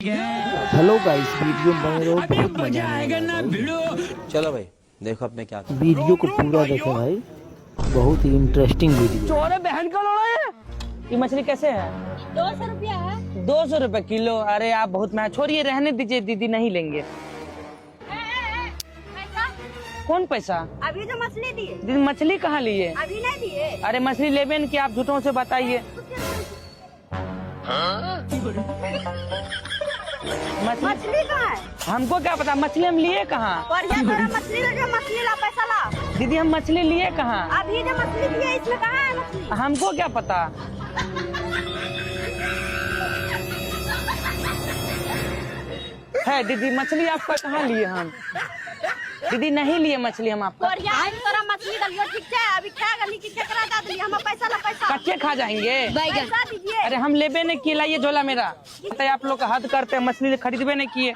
Hello guys, video बने रहो, बहुत मजा आएगा भाई। चलो भाई देखो अब मैं क्या वीडियो को पूरा देखो भाई, बहुत ही इंटरेस्टिंग वीडियो। चोरे बहन का लोड़ा है। ये मछली कैसे है? 200 रुपया है। 200 रुपए किलो? अरे आप बहुत महंगा, छोड़िए रहने दीजिए, दीदी नहीं लेंगे। पैसा? कौन पैसा? अभी जो मछली दिए। दीदी मछली कहाँ लिए? अभी नहीं दिए। अरे मछली लेबे न कि आप झूठों से बताइए। मछली कहाँ है? हमको क्या पता, मछली हम लिए कहाँ? और ये थोड़ा मछली ला, मछली ला, पैसा ला। दीदी हम मछली लिए कहाँ? अभी जो मछली दिए इसमें कहाँ है मछली? हमको क्या पता। है दीदी मछली आपका कहाँ लिए हम? दीदी नहीं लिए मछली हम आपका। और यहाँ तोरा मछली डलियो ठीक है। अभी क्या गली की क्या करा दा दिली? हमें पैसा ला, पैसा। कच्चे खा जाएंगे। पैसा दीजिए। अरे हम लेबे नहीं किए, लाइए झोला मेरा। पता है आप लोग का हद करते हैं, मछली खरीदबे नहीं किए।